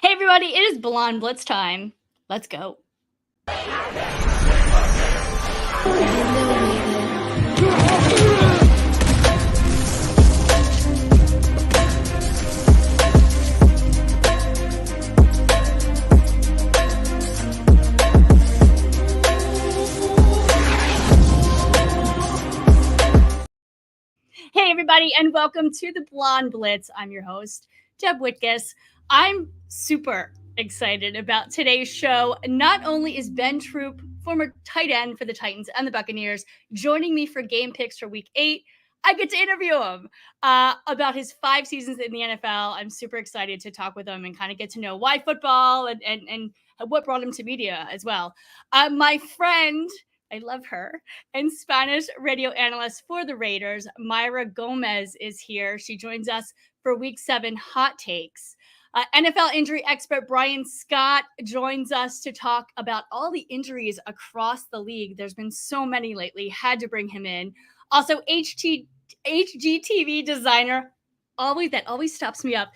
Hey everybody, it is Blonde Blitz time. Let's go. Hey everybody, and welcome to the Blonde Blitz. I'm your host, Deb Whitcas. I'm super excited about today's show. Not only is Ben Troupe, former tight end for the Titans and the Buccaneers, joining me for game picks for week 8, I get to interview him about his 5 seasons in the NFL. I'm super excited to talk with him and kind of get to know why football and what brought him to media as well. My friend, I love her, and Spanish radio analyst for the Raiders, Mayra Gomez, is here. She joins us for week 7 hot takes. NFL injury expert Brian Scott joins us to talk about all the injuries across the league. There's been so many lately. Had to bring him in. Also, HGTV designer, always stops me up.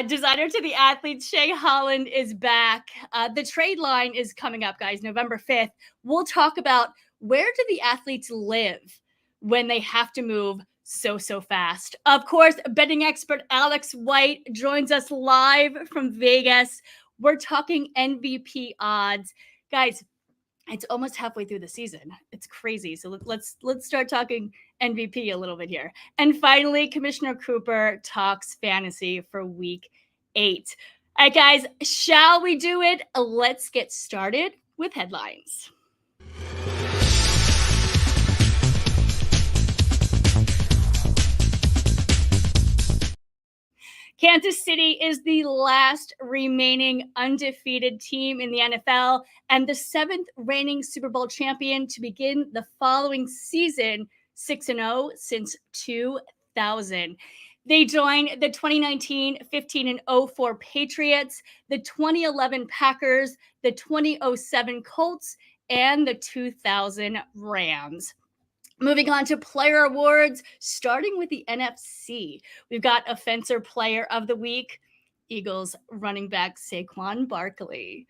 Designer to the athletes, Shay Holland is back. The trade line is coming up, guys, November 5th. We'll talk about where do the athletes live when they have to move so fast. Of course, betting expert Alex White joins us live from Vegas. We're talking MVP odds. Guys, it's almost halfway through the season. It's crazy. So let's start talking MVP a little bit here. And finally, Commissioner Cooper talks fantasy for week 8. All right, guys, shall we do it? Let's get started with headlines. Kansas City is the last remaining undefeated team in the NFL and the 7th reigning Super Bowl champion to begin the following season 6-0 since 2000. They joined the 2019 15-4 Patriots, the 2011 Packers, the 2007 Colts, and the 2000 Rams. Moving on to player awards, starting with the NFC. We've got Offensive Player of the Week, Eagles running back Saquon Barkley.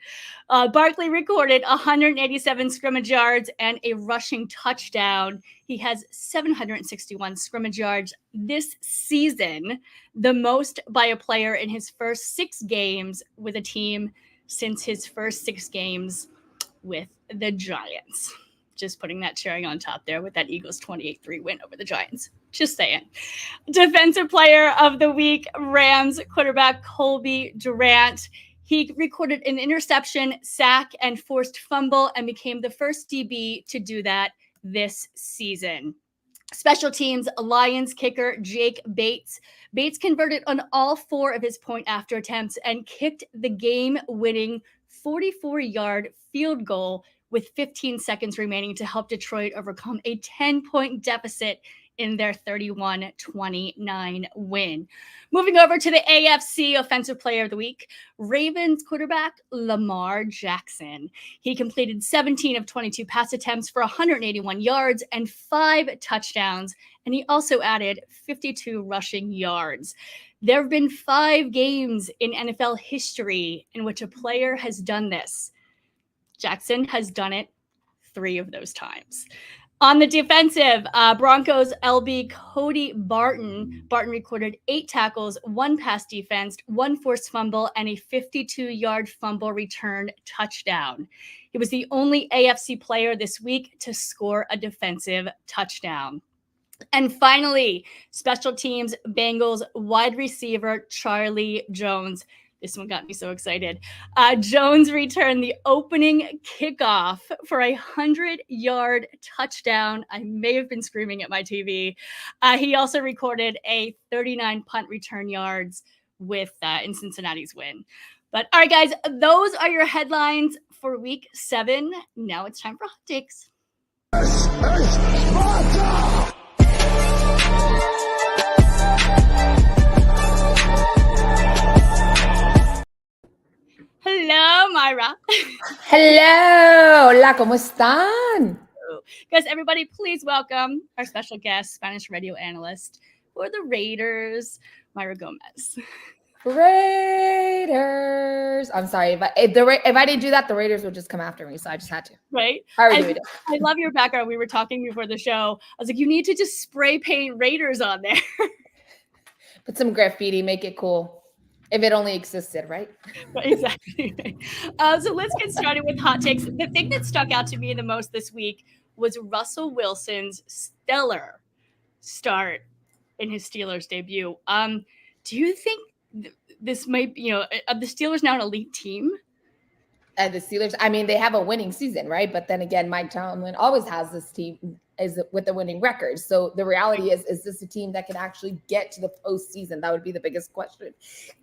Barkley recorded 187 scrimmage yards and a rushing touchdown. He has 761 scrimmage yards this season, the most by a player in his first 6 games with a team since his first 6 games with the Giants. Just putting that cherry on top there with that Eagles 28-3 win over the Giants. Just saying. Defensive Player of the Week, Rams quarterback Colby Durant. He recorded an interception, sack, and forced fumble and became the first DB to do that this season. Special teams, Lions kicker Jake Bates. Bates converted on all 4 of his point-after attempts and kicked the game-winning 44-yard field goal with 15 seconds remaining to help Detroit overcome a 10-point deficit in their 31-29 win. Moving over to the AFC Offensive Player of the Week, Ravens quarterback Lamar Jackson. He completed 17 of 22 pass attempts for 181 yards and 5 touchdowns, and he also added 52 rushing yards. There have been 5 games in NFL history in which a player has done this. Jackson has done it 3 of those times. On the defensive, Broncos LB Cody Barton. Barton recorded 8 tackles, 1 pass defense, 1 forced fumble, and a 52-yard fumble return touchdown. He was the only AFC player this week to score a defensive touchdown. And finally, special teams, Bengals wide receiver Charlie Jones. This one got me so excited. Jones returned the opening kickoff for a 100-yard touchdown. I may have been screaming at my TV. He also recorded a 39 punt return yards with in Cincinnati's win. But all right, guys, those are your headlines for week 7. Now it's time for hot takes. Hello, Mayra. Hello. Hola, ¿cómo están? Guys, everybody, please welcome our special guest, Spanish radio analyst for the Raiders, Mayra Gomez. Raiders. Raiders. I'm sorry. If I didn't do that, the Raiders would just come after me. So I just had to. Right. I love your background. We were talking before the show. I was like, you need to just spray paint Raiders on there. Put some graffiti, make it cool. If it only existed, right? Exactly. So let's get started with hot takes. The thing that stuck out to me the most this week was Russell Wilson's stellar start in his Steelers debut. Do you think this might be, are the Steelers now an elite team? The Steelers, I mean, they have a winning season, right? But then again, Mike Tomlin always has this team is with a winning record. So the reality is this a team that can actually get to the postseason? That would be the biggest question.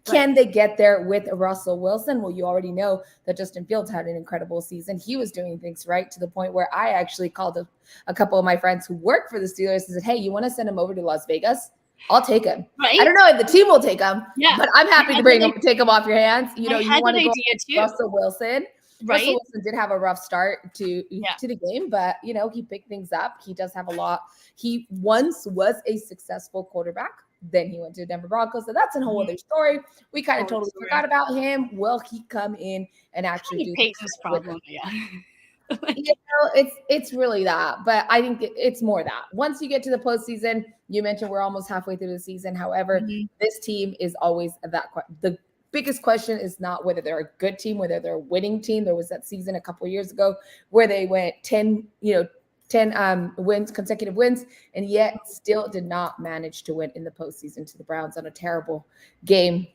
Can they get there with Russell Wilson? Well, you already know that Justin Fields had an incredible season. He was doing things right to the point where I actually called a couple of my friends who work for the Steelers and said, hey, you want to send him over to Las Vegas? I'll take him. Right? I don't know if the team will take him, but I'm happy to take him off your hands. You want to go Russell Wilson. Right. Russell Wilson did have a rough start to the game, but he picked things up. He does have a lot. He once was a successful quarterback. Then he went to the Denver Broncos. So that's a whole other story. We kind of totally forgot about him. Will he come in and actually do Peyton's problem? Yeah. It's really that, but I think it's more that. Once you get to the postseason, you mentioned we're almost halfway through the season. However, this team is always the biggest question is not whether they're a good team, whether they're a winning team. There was that season a couple of years ago where they went 10 wins, consecutive wins, and yet still did not manage to win in the postseason to the Browns on a terrible game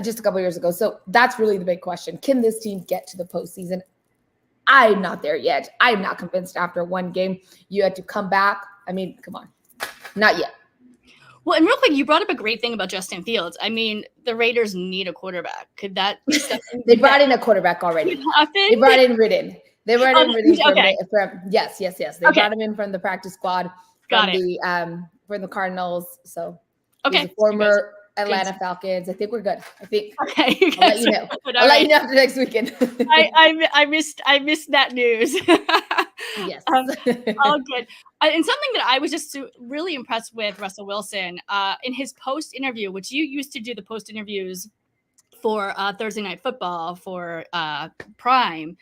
just a couple of years ago. So that's really the big question. Can this team get to the postseason? I'm not there yet. I'm not convinced after one game. You had to come back. I mean, come on. Not yet. Well, and real quick, you brought up a great thing about Justin Fields. I mean, the Raiders need a quarterback. Could that – They brought in a quarterback already. They brought in Ridden. They brought in Ridden from yes. They brought him in from the practice squad from the Cardinals. So he's a former Atlanta Falcons. I think we're good. Okay, I'll let you know. I'll let you know after next weekend. I missed that news. Yes. All good. And something that I was just really impressed with Russell Wilson in his post interview, which you used to do the post interviews for Thursday Night Football for Prime.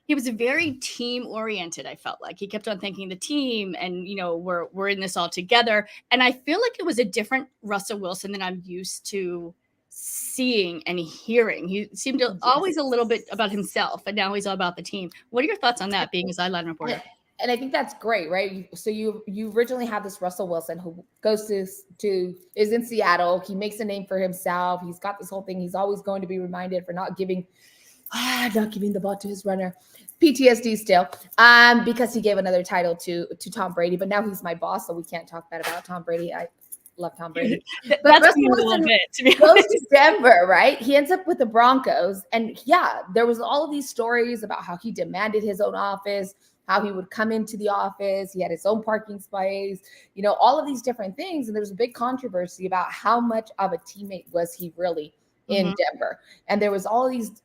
He was very team oriented. I felt like he kept on thanking the team and, we're in this all together. And I feel like it was a different Russell Wilson than I'm used to seeing and hearing. He seemed to always a little bit about himself, and now he's all about the team. What are your thoughts on that, being a sideline reporter? And I think that's great, right? So you originally have this Russell Wilson who goes is in Seattle. He makes a name for himself. He's got this whole thing. He's always going to be reminded for not giving the ball to his runner. PTSD still, because he gave another title to Tom Brady, but now he's my boss, so we can't talk bad about Tom Brady. I love Tom Brady. But Russell Wilson goes to Denver, right? He ends up with the Broncos, and there was all of these stories about how he demanded his own office, how he would come into the office. He had his own parking space, all of these different things, and there was a big controversy about how much of a teammate was he really in Denver, and there was all these,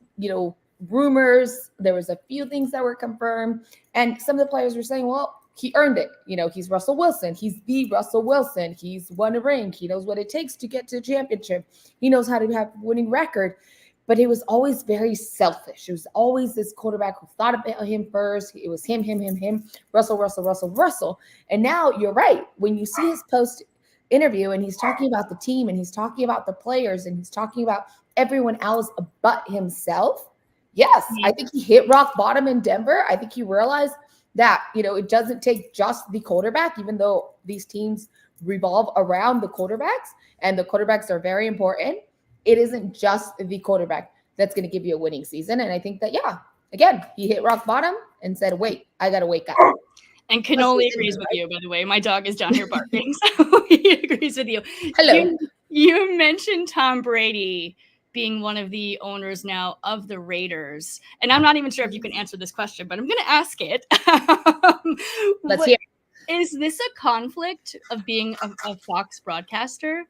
rumors. There was a few things that were confirmed, and some of the players were saying, well, he earned it. He's Russell Wilson. He's the Russell Wilson. He's won a ring. He knows what it takes to get to a championship. He knows how to have a winning record, but it was always very selfish. It was always this quarterback who thought about him first. It was him, Russell. And now you're right. When you see his post interview and he's talking about the team and he's talking about the players and he's talking about everyone else but himself. Yes, I think he hit rock bottom in Denver. I think he realized that, it doesn't take just the quarterback, even though these teams revolve around the quarterbacks and the quarterbacks are very important. It isn't just the quarterback that's going to give you a winning season. And I think that, again, he hit rock bottom and said, wait, I got to wake up. And Cannoli agrees with you, by the way. My dog is down here barking, so he agrees with you. Hello. You mentioned Tom Brady being one of the owners now of the Raiders. And I'm not even sure if you can answer this question, but I'm going to ask it. Let's hear it. Is this a conflict of being a Fox broadcaster?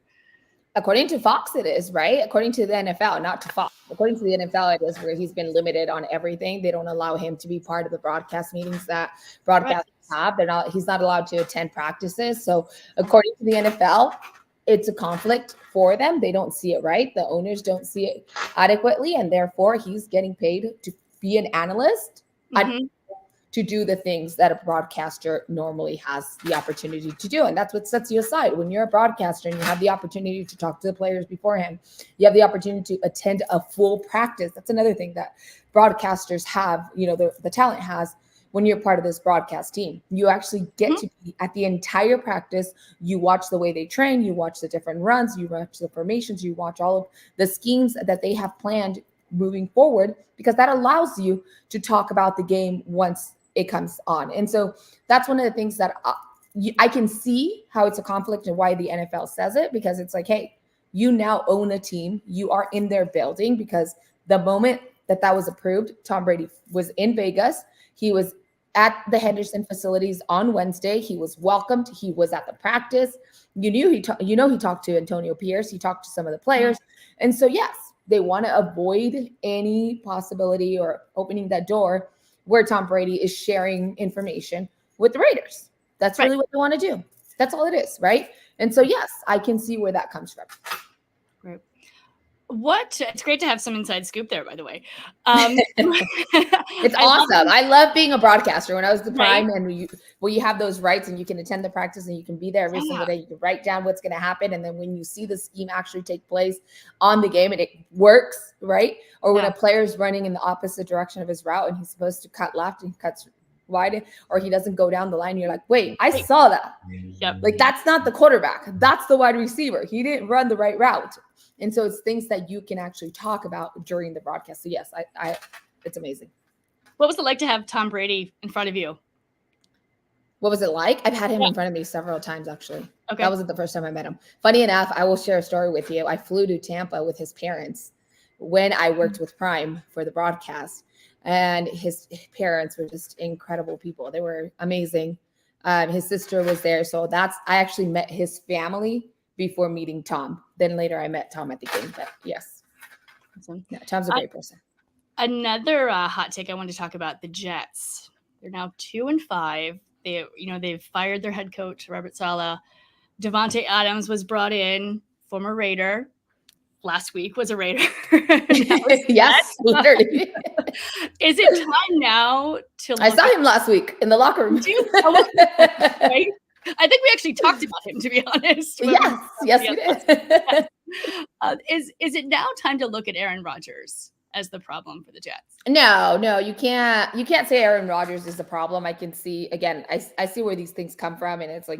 According to Fox, it is, right? According to the NFL, not to Fox. According to the NFL, it is where he's been limited on everything. They don't allow him to be part of the broadcast meetings that broadcasters have. He's not allowed to attend practices. So according to the NFL, it's a conflict for them. They don't see it right. The owners don't see it adequately. And therefore he's getting paid to be an analyst to do the things that a broadcaster normally has the opportunity to do. And that's what sets you aside. When you're a broadcaster and you have the opportunity to talk to the players beforehand, you have the opportunity to attend a full practice. That's another thing that broadcasters have, the talent has. When you're part of this broadcast team, you actually get to be at the entire practice. You watch the way they train, you watch the different runs, you watch the formations, you watch all of the schemes that they have planned moving forward, because that allows you to talk about the game once it comes on. And so that's one of the things that I can see how it's a conflict and why the NFL says it, because it's like, hey, you now own a team. You are in their building, because the moment that was approved, Tom Brady was in Vegas. He was at the Henderson facilities on Wednesday. He was welcomed. He was at the practice. He talked to Antonio Pierce. He talked to some of the players. And so, yes, they want to avoid any possibility or opening that door where Tom Brady is sharing information with the Raiders. That's really what they want to do. That's all it is, right? And so, yes, I can see where that comes from. Right. It's great to have some inside scoop there, by the way. It's awesome. I love being a broadcaster. When I was the Prime, and you have those rights and you can attend the practice and you can be there every single day. You can write down what's going to happen. And then when you see the scheme actually take place on the game and it works, right? Or when a player is running in the opposite direction of his route and he's supposed to cut left and he cuts wide, or he doesn't go down the line, you're like, wait, I saw that. Yep. Like, that's not the quarterback. That's the wide receiver. He didn't run the right route. And so it's things that you can actually talk about during the broadcast. So yes, it's amazing. What was it like to have Tom Brady in front of you? What was it like? I've had him in front of me several times, actually. Okay. That wasn't the first time I met him. Funny enough, I will share a story with you. I flew to Tampa with his parents when I worked with Prime for the broadcast. And his parents were just incredible people. They were amazing. His sister was there. So I actually met his family before meeting Tom. Then later I met Tom at the game. But yes, yeah, Tom's a great person. Another hot take I wanted to talk about: the Jets. They're now 2-5. They've fired their head coach Robert Saleh. Davante Adams was brought in, former Raider. Last week was a Raider. Yes, literally. Is it time now to? I saw him last week in the locker room. Right? I think we actually talked about him, to be honest. Yes, we did. Is it now time to look at Aaron Rodgers as the problem for the Jets? No, you can't say Aaron Rodgers is the problem. I can see, again, I see where these things come from. And it's like,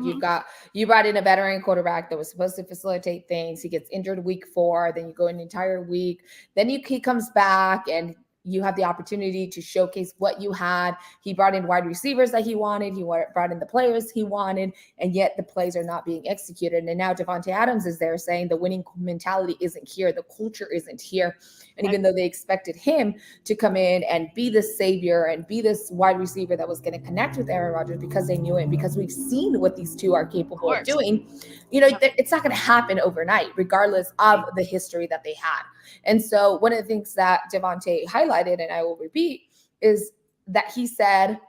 you brought in a veteran quarterback that was supposed to facilitate things. He gets injured week 4, then you go an entire week. Then he comes back and you have the opportunity to showcase what you had. He brought in wide receivers that he wanted. He brought in the players he wanted, and yet the plays are not being executed. And now Davante Adams is there saying the winning mentality isn't here. The culture isn't here. And even though they expected him to come in and be the savior and be this wide receiver that was going to connect with Aaron Rodgers because they knew it, because we've seen what these two are capable of doing, it's not going to happen overnight, regardless of the history that they had. And so one of the things that Davante highlighted, and I will repeat, is that he said,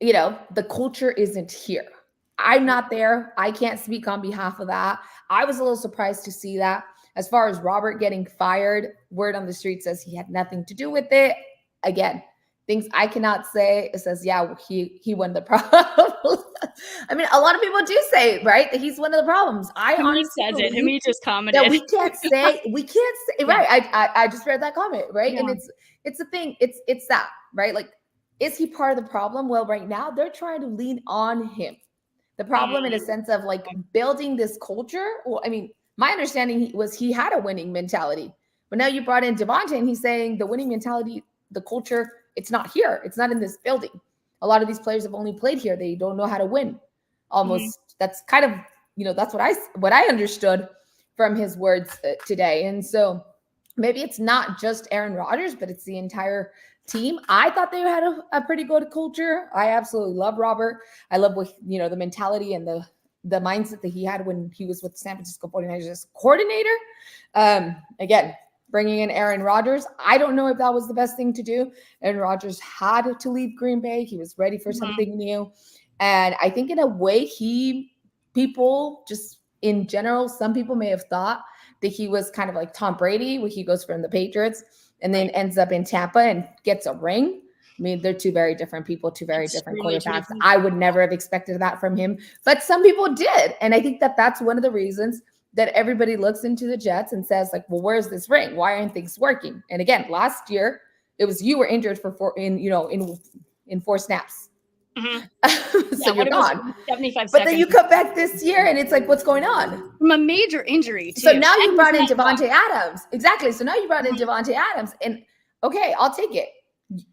the culture isn't here. I'm not there. I can't speak on behalf of that. I was a little surprised to see that. As far as Robert getting fired, word on the street says he had nothing to do with it. Again, things I cannot say. It says, he won the problem. I mean, a lot of people do say, right, that he's one of the problems. Honestly says it. He just commented that we can't say, right. I just read that comment, right? Yeah. And it's the thing. It's that, right? Like, is he part of the problem? Well, right now they're trying to lean on him. The problem in a sense of like building this culture. Well, I mean, my understanding was he had a winning mentality, but now you brought in Davante and he's saying the winning mentality, the culture, it's not here. It's not in this building. A lot of these players have only played here. They don't know how to win. Almost that's kind of, that's what I understood from his words today. And so maybe it's not just Aaron Rodgers, but it's the entire team. I thought they had a pretty good culture. I absolutely love Robert. I love what, the mentality and the mindset that he had when he was with the San Francisco 49ers as coordinator. Again, bringing in Aaron Rodgers, I don't know if that was the best thing to do. Aaron Rodgers had to leave Green Bay. He was ready for something new. And I think in a way, people just in general, some people may have thought that he was kind of like Tom Brady, where he goes from the Patriots and then ends up in Tampa and gets a ring. I mean, they're two very different people, two very different quarterbacks. I would never have expected that from him, but some people did. And I think that that's one of the reasons that everybody looks into the Jets and says, like, well, where's this ring? Why aren't things working? And again, last year, it was you were injured for 4 snaps. Mm-hmm. So you're gone. 75 but seconds. then you come back this year and it's like, what's going on? From a major injury, too. So now you brought in Devontae Adams. Exactly. So now you brought in Devontae Adams. And okay, I'll take it.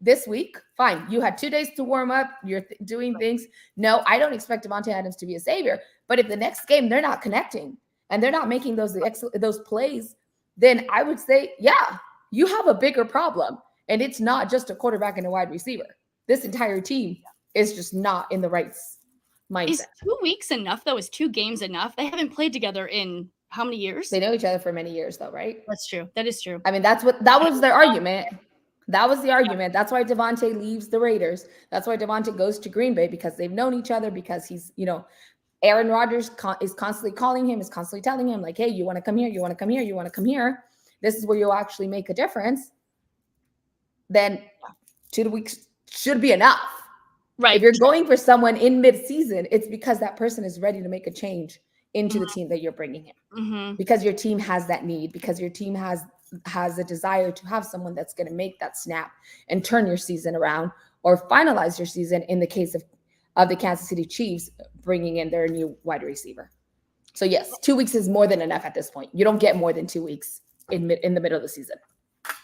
This week, fine. You had 2 days to warm up. You're doing things. No, I don't expect Devontae Adams to be a savior. But if the next game they're not connecting and they're not making those plays, then I would say, yeah, you have a bigger problem. And it's not just a quarterback and a wide receiver. This entire team is just not in the right mindset. Is 2 weeks enough, though? Is 2 games enough? They haven't played together in how many years? They know each other for many years, though, right? That's true. That is true. I mean, that was their argument. That was the argument. That's why Devontae leaves the Raiders. That's why Devontae goes to Green Bay, because they've known each other, because he's, Aaron Rodgers is constantly calling him, is constantly telling him, like, hey, you want to come here? You want to come here? You want to come here? This is where you'll actually make a difference. Then 2 weeks should be enough. Right. If you're going for someone in mid-season, it's because that person is ready to make a change into the team that you're bringing in. Because your team has that need, because your team has a desire to have someone that's going to make that snap and turn your season around or finalize your season, in the case of the Kansas City Chiefs bringing in their new wide receiver. So yes, 2 weeks is more than enough at this point. You don't get more than 2 weeks in the middle of the season.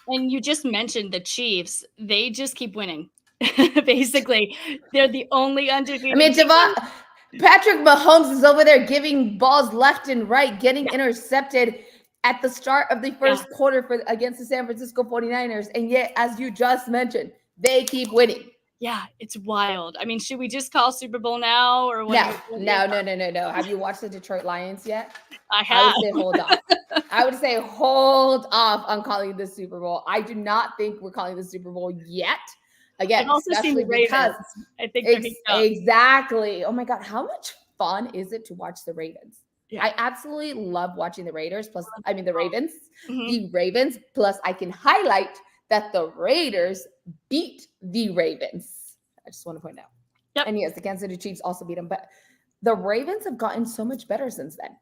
And you just mentioned the Chiefs. They just keep winning. Basically, they're the only undefeated. I mean, Patrick Mahomes is over there giving balls left and right, getting intercepted at the start of the first quarter against the San Francisco 49ers. And yet, as you just mentioned, they keep winning. Yeah, it's wild. I mean, should we just call Super Bowl now? Or No. Have you watched the Detroit Lions yet? I have. I would say hold off. I would say hold off on calling the Super Bowl. I do not think we're calling the Super Bowl yet. Again, I've also seen the Ravens. I think exactly. Oh my God, how much fun is it to watch the Ravens? Yeah. I absolutely love watching the Ravens. The Ravens. The Ravens. Plus, I can highlight that the Raiders beat the Ravens. I just want to point out. Yep. And yes, the Kansas City Chiefs also beat them. But the Ravens have gotten so much better since then.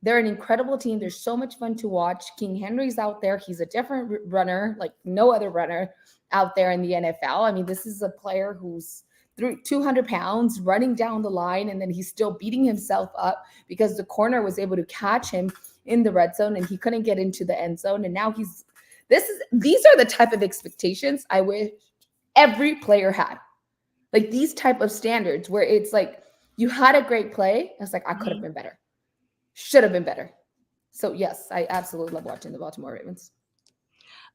They're an incredible team. They're so much fun to watch. King Henry's out there. He's a different runner, like no other runner out there in the NFL. I mean, this is a player who's 200 pounds running down the line, and then he's still beating himself up because the corner was able to catch him in the red zone and he couldn't get into the end zone. And now these are the type of expectations I wish every player had. Like these type of standards where it's like, you had a great play. It's like, I could have been better. Should have been better. So yes, I absolutely love watching the Baltimore Ravens.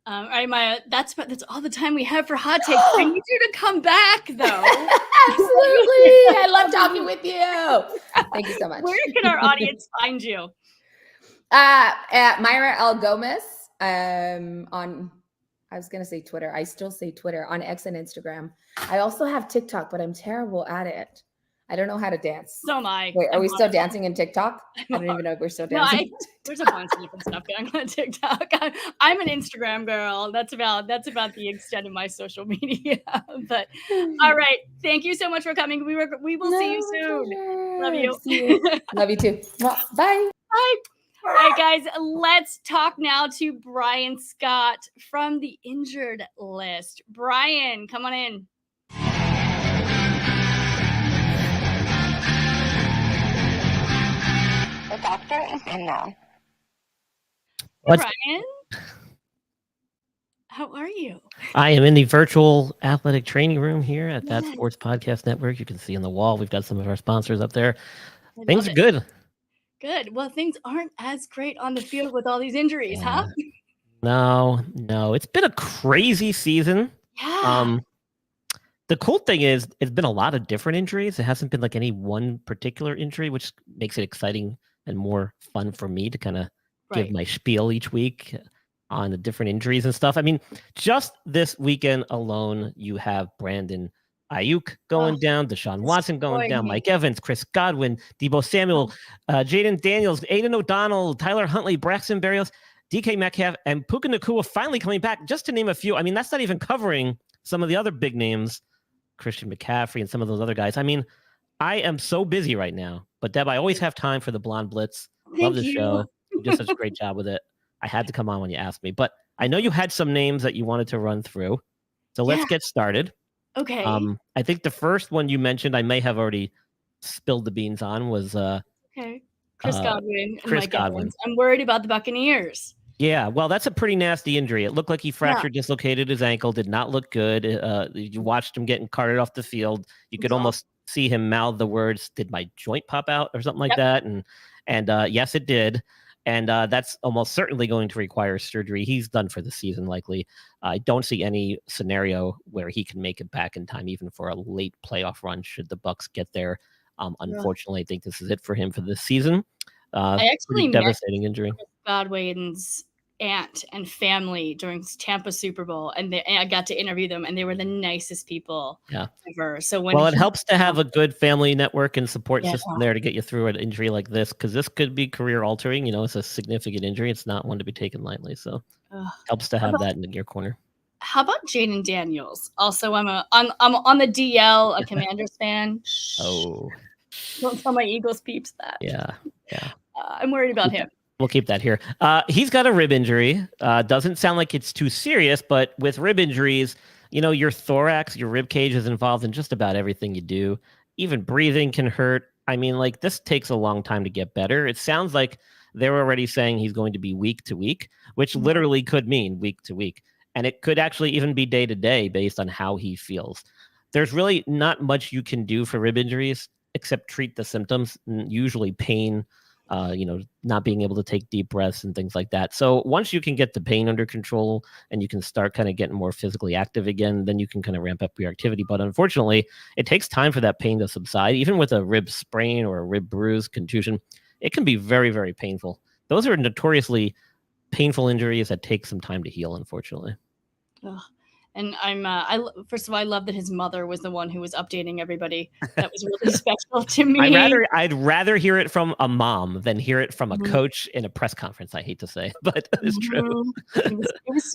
All right, Maya, that's all the time we have for Hot Takes. I need you to come back, though. Absolutely. I love talking with you. Thank you so much. Where can our audience find you? At Myra L. Gomez on, I was going to say Twitter. I still say Twitter, on X and Instagram. I also have TikTok, but I'm terrible at it. I don't know how to dance. So am I. Wait, are we still dancing in TikTok? I don't even know if we're still dancing. No, there's a bunch of different stuff going on TikTok. I'm an Instagram girl. That's about the extent of my social media. But all right, thank you so much for coming. We will see you soon. Pleasure. Love you. See you. Love you too. Well, bye. Bye. All right, guys, let's talk now to Brian Scott from the injured list. Brian, come on in. The doctor is in now. Brian, how are you? I am in the virtual athletic training room here at That Sports Podcast Network. You can see on the wall, we've got some of our sponsors up there. Things are good. Good. Well, things aren't as great on the field with all these injuries, huh? No. It's been a crazy season. Yeah. The cool thing is it's been a lot of different injuries. It hasn't been like any one particular injury, which makes it exciting and more fun for me to kind of give my spiel each week on the different injuries and stuff. I mean, just this weekend alone, you have Brandon Ayuk going down, Deshaun Watson going down, me. Mike Evans, Chris Godwin, Deebo Samuel, Jaden Daniels, Aiden O'Donnell, Tyler Huntley, Braxton Berrios, DK Metcalf, and Puka Nacua finally coming back, just to name a few. I mean, that's not even covering some of the other big names, Christian McCaffrey and some of those other guys. I mean, I am so busy right now. But Deb, I always have time for the Blonde Blitz. Love the show. You did such a great job with it. I had to come on when you asked me. But I know you had some names that you wanted to run through. So let's get started. Okay. I think the first one you mentioned, I may have already spilled the beans on, was Chris Godwin and Mike Godwin. Evans. I'm worried about the Buccaneers. Yeah, well, that's a pretty nasty injury. It looked like he fractured, dislocated his ankle, did not look good. You watched him getting carted off the field. You could almost see him mouth the words, "Did my joint pop out?" or something like that. And yes, it did. And that's almost certainly going to require surgery. He's done for the season, likely. I don't see any scenario where he can make it back in time, even for a late playoff run, should the Bucs get there. Unfortunately, I think this is it for him for this season. I actually devastating injury. Godwin's aunt and family during Tampa Super Bowl, and I got to interview them, and they were the nicest people ever. So it helps to have a good family network and support system there to get you through an injury like this, because this could be career altering. You know, it's a significant injury. It's not one to be taken lightly. So helps to have that in your corner. How about Jaden Daniels? Also, I'm on the DL, a Commanders fan. Oh, don't tell my Eagles peeps that. Yeah. I'm worried about him. We'll keep that here. He's got a rib injury. Doesn't sound like it's too serious, but with rib injuries, you know, your thorax, your rib cage is involved in just about everything you do. Even breathing can hurt. I mean, like, this takes a long time to get better. It sounds like they're already saying he's going to be week to week, which literally could mean week to week. And it could actually even be day to day based on how he feels. There's really not much you can do for rib injuries except treat the symptoms, usually pain, not being able to take deep breaths and things like that. So once you can get the pain under control and you can start kind of getting more physically active again, then you can kind of ramp up your activity. But unfortunately, it takes time for that pain to subside. Even with a rib sprain or a rib bruise, contusion, it can be very, very painful. Those are notoriously painful injuries that take some time to heal, unfortunately. Ugh. And first of all, I love that his mother was the one who was updating everybody. That was really special to me. I'd rather hear it from a mom than hear it from a coach in a press conference. I hate to say, but it's true. It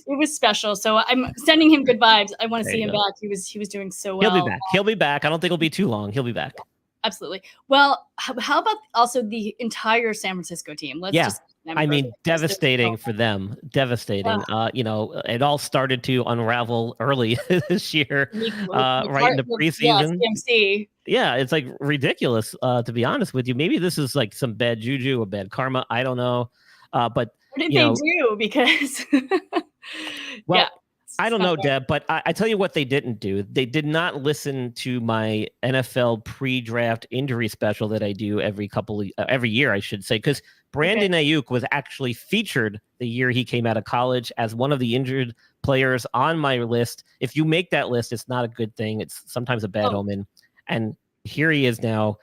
was special. So I'm sending him good vibes. I want to see him back. He was doing so well. He'll be back. I don't think it'll be too long. He'll be back. Absolutely. Well, how about also the entire San Francisco team? Devastating for them. Devastating. It all started to unravel early this year, right in the preseason. Yeah, it's like ridiculous, to be honest with you. Maybe this is like some bad juju or bad karma. I don't know. But what did they do? Because I don't know, Deb, but I tell you what they didn't do. They did not listen to my NFL pre-draft injury special that I do every year, I should say, because Brandon Ayuk was actually featured the year he came out of college as one of the injured players on my list. If you make that list, it's not a good thing. It's sometimes a bad omen. And here he is now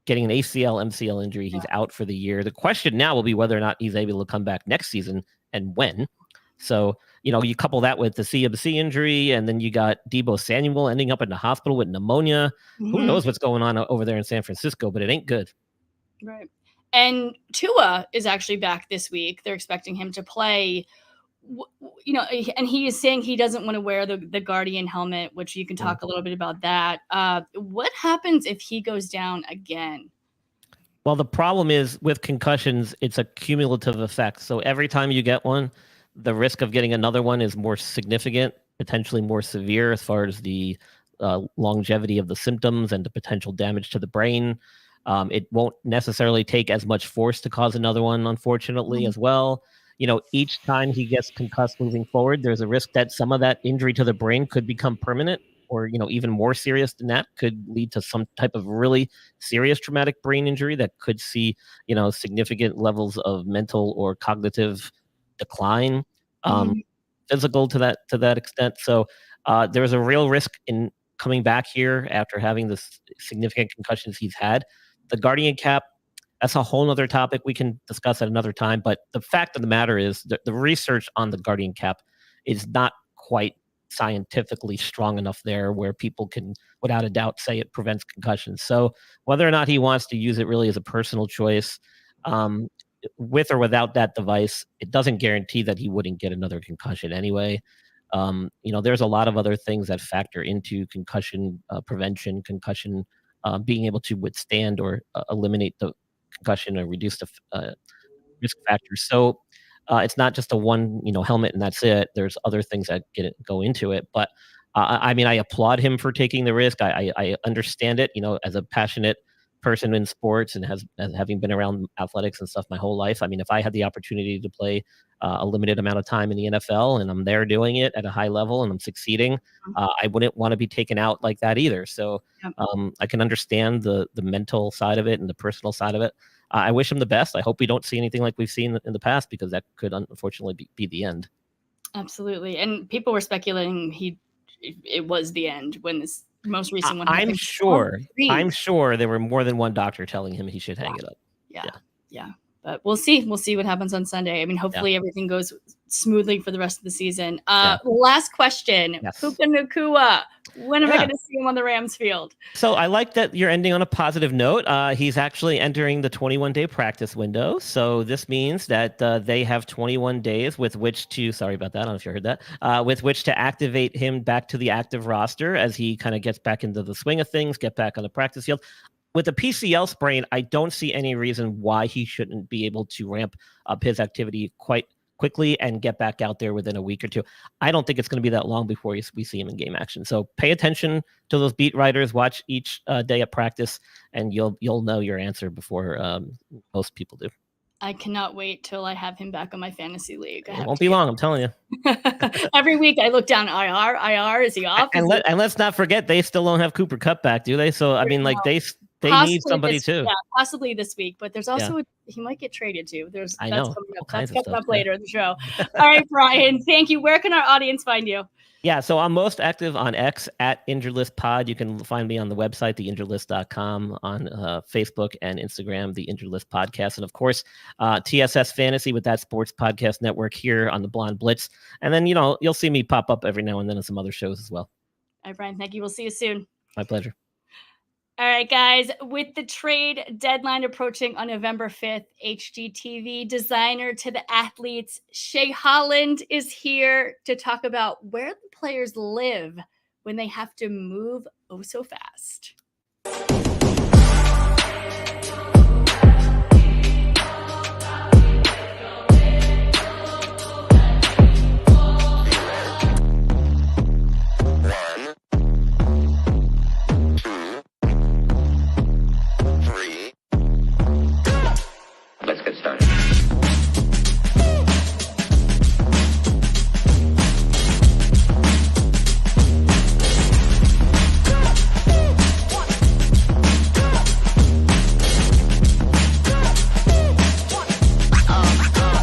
getting an ACL, MCL injury. He's out for the year. The question now will be whether or not he's able to come back next season and when. So, you couple that with the CMC injury, and then you got Deebo Samuel ending up in the hospital with pneumonia. Who knows what's going on over there in San Francisco, but it ain't good. Right. And Tua is actually back this week. They're expecting him to play, and he is saying he doesn't want to wear the Guardian helmet, which you can talk a little bit about that. What happens if he goes down again? Well, the problem is with concussions, it's a cumulative effect. So every time you get one, the risk of getting another one is more significant, potentially more severe as far as the longevity of the symptoms and the potential damage to the brain. It won't necessarily take as much force to cause another one, unfortunately, as well. Each time he gets concussed moving forward, there's a risk that some of that injury to the brain could become permanent, or, even more serious than that, could lead to some type of really serious traumatic brain injury that could see, significant levels of mental or cognitive decline, physical to that extent. So there's a real risk in coming back here after having the significant concussions he's had. The Guardian cap, that's a whole nother topic we can discuss at another time. But the fact of the matter is that the research on the Guardian cap is not quite scientifically strong enough there where people can, without a doubt, say it prevents concussions. So whether or not he wants to use it really is a personal choice. With or without that device, it doesn't guarantee that he wouldn't get another concussion anyway. There's a lot of other things that factor into concussion prevention, concussion being able to withstand or eliminate the concussion or reduce the risk factors. So it's not just a one, helmet and that's it. There's other things that go into it. But I applaud him for taking the risk. I understand it, as a passionate person in sports and as having been around athletics and stuff my whole life. I mean, if I had the opportunity to play a limited amount of time in the NFL and I'm there doing it at a high level and I'm succeeding, I wouldn't want to be taken out like that either. So I can understand the mental side of it and the personal side of it. I wish him the best. I hope we don't see anything like we've seen in the past, because that could unfortunately be the end. Absolutely. And people were speculating it was the end when this most recent one happened. I'm sure there were more than one doctor telling him he should hang it up. Yeah. But we'll see. We'll see what happens on Sunday. I mean, hopefully everything goes smoothly for the rest of the season. Last question. Yes. Puka Nacua. When am I going to see him on the Rams field? So I like that you're ending on a positive note. He's actually entering the 21-day practice window. So this means that they have 21 days with which to, sorry about that, I don't know if you heard that, with which to activate him back to the active roster as he kind of gets back into the swing of things, get back on the practice field. With a PCL sprain, I don't see any reason why he shouldn't be able to ramp up his activity quite quickly and get back out there within a week or two. I don't think it's going to be that long before we see him in game action. So pay attention to those beat writers, watch each day at practice, and you'll know your answer before most people do. I cannot wait till I have him back on my fantasy league. It won't be long, I'm telling you. Every week I look down IR, is he off? And let's not forget, they still don't have Cooper Kupp back, do they? So, I mean, like, they need somebody too. Yeah, possibly this week, but there's also he might get traded too. That's coming up. That's coming up later in the show. All right, Brian, thank you. Where can our audience find you? Yeah, so I'm most active on X at InjuredListPod. You can find me on the website, theinjuredlist.com, on Facebook and Instagram, The Injured List Podcast, and of course, TSS Fantasy with That Sports Podcast Network here on the Blonde Blitz. And then, you'll see me pop up every now and then on some other shows as well. All right, Brian, thank you. We'll see you soon. My pleasure. All right, guys, with the trade deadline approaching on November 5th, HGTV designer to the athletes, Shay Holland is here to talk about where the players live when they have to move oh so fast. Let's get started.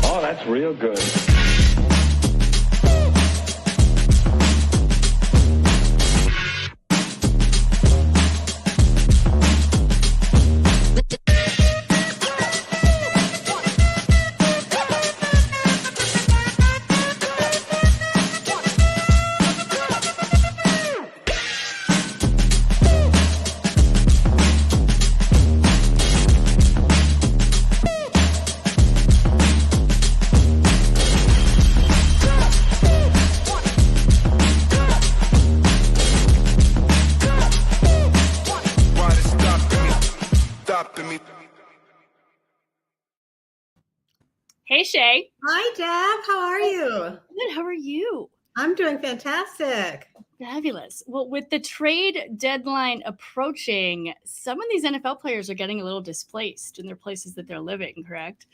Oh, that's real good. Hey, Shay. Hi, Deb. How are you? Good. How are you? I'm doing fantastic. Fabulous. Well, with the trade deadline approaching, some of these NFL players are getting a little displaced in their places that they're living, correct?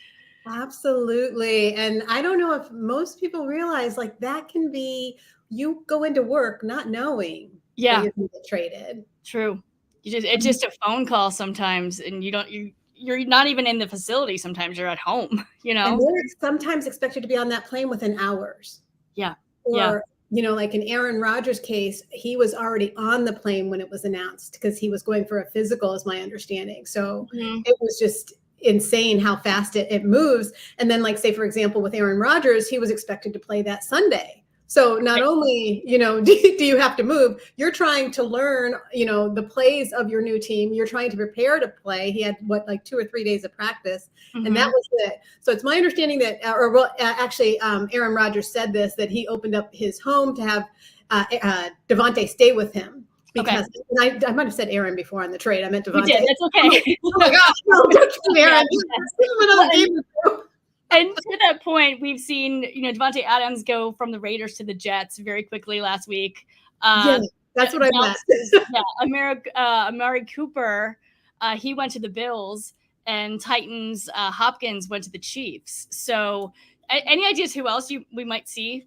Absolutely. And I don't know if most people realize like that can be, you go into work not knowing that you're going to get traded. True. It's just a phone call sometimes, and you're not even in the facility. Sometimes you're at home, And they're sometimes expected to be on that plane within hours. Yeah. Or, like in Aaron Rodgers' case, he was already on the plane when it was announced because he was going for a physical, is my understanding. So it was just insane how fast it moves. And then, like, say, for example, with Aaron Rodgers, he was expected to play that Sunday. So not only, do you have to move, you're trying to learn, the plays of your new team. You're trying to prepare to play. He had 2 or 3 days of practice, and that was it. So it's my understanding that, Aaron Rodgers said this, that he opened up his home to have Devontae stay with him. Because I might have said Aaron before on the trade. I meant Devontae. You did. That's okay. Oh my gosh, no, don't do Aaron. And to that point, we've seen, Devontae Adams go from the Raiders to the Jets very quickly last week. That's what I meant. Amari Cooper, he went to the Bills, and Titans Hopkins went to the Chiefs. So any ideas who else we might see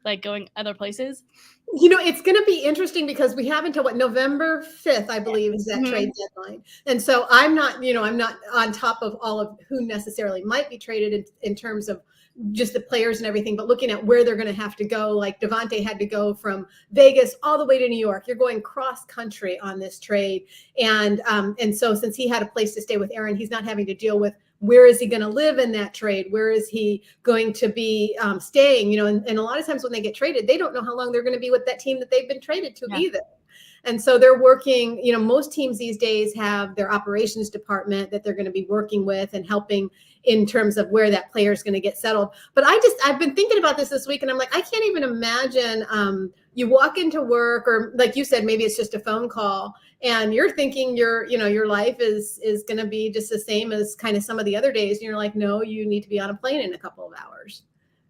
like going other places? It's going to be interesting because we have until November 5th, I believe, is that trade deadline. And so I'm not on top of all of who necessarily might be traded in terms of just the players and everything, but looking at where they're going to have to go. Like Devontae had to go from Vegas all the way to New York. You're going cross country on this trade. And so since he had a place to stay with Aaron, he's not having to deal with where is he going to live in that trade? Where is he going to be staying? And a lot of times when they get traded, they don't know how long they're going to be with that team that they've been traded to either. And so they're working, most teams these days have their operations department that they're going to be working with and helping in terms of where that player is going to get settled. But I've been thinking about this week, and I'm like, I can't even imagine you walk into work, or like you said, maybe it's just a phone call, and you're thinking your life is going to be just the same as kind of some of the other days. And you're like, no, you need to be on a plane in a couple of hours.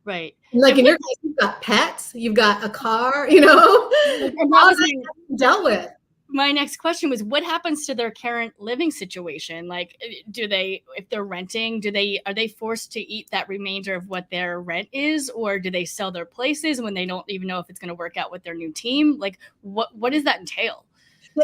Right. Like in your case, you've got pets, you've got a car, and all that dealt with. My next question was, what happens to their current living situation? Like, if they're renting, are they forced to eat that remainder of what their rent is, or do they sell their places when they don't even know if it's going to work out with their new team? Like, what does that entail?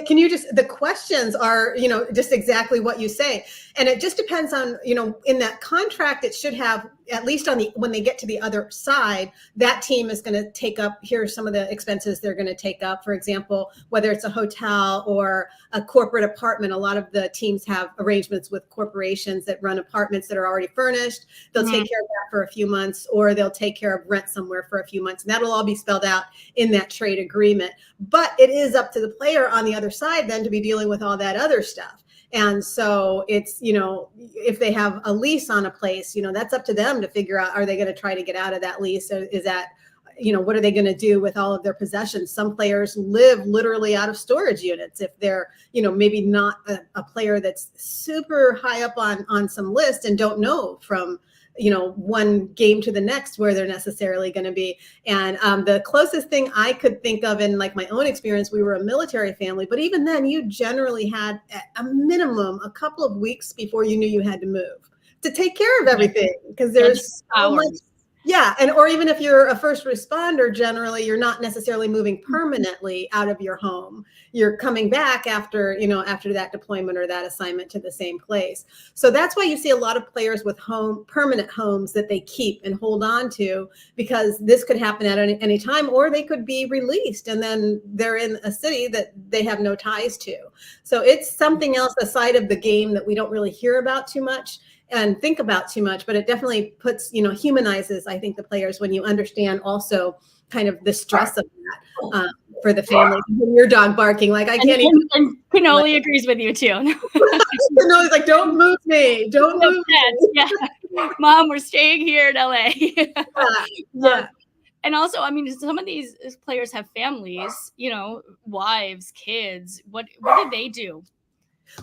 Can you the questions are, just exactly what you say. And it just depends on, in that contract, it should have, at least when they get to the other side, that team is going to take up, here's some of the expenses they're going to take up. For example, whether it's a hotel or a corporate apartment, a lot of the teams have arrangements with corporations that run apartments that are already furnished. They'll take care of that for a few months, or they'll take care of rent somewhere for a few months. And that'll all be spelled out in that trade agreement. But it is up to the player on the other side then to be dealing with all that other stuff. And so it's, if they have a lease on a place, that's up to them to figure out, are they going to try to get out of that lease? Or is that, what are they going to do with all of their possessions? Some players live literally out of storage units. If they're, maybe not a player that's super high up on some list and don't know from, one game to the next where they're necessarily going to be. And the closest thing I could think of in like my own experience, we were a military family, but even then you generally had at a minimum a couple of weeks before you knew you had to move to take care of everything, because there's so much. Yeah. And, or even if you're a first responder, generally, you're not necessarily moving permanently out of your home. You're coming back after that deployment or that assignment to the same place. So that's why you see a lot of players with permanent homes that they keep and hold on to, because this could happen at any time, or they could be released and then they're in a city that they have no ties to. So it's something else aside of the game that we don't really hear about too much and think about too much, but it definitely puts, humanizes, I think, the players when you understand also kind of the stress of that for the family. Your dog barking, like I can't even. And Canoli agrees with you too. Canoli's like, don't move me, don't move me. Yeah, Mom, we're staying here in LA. Yeah. And also, I mean, some of these players have families, wives, kids. What do they do?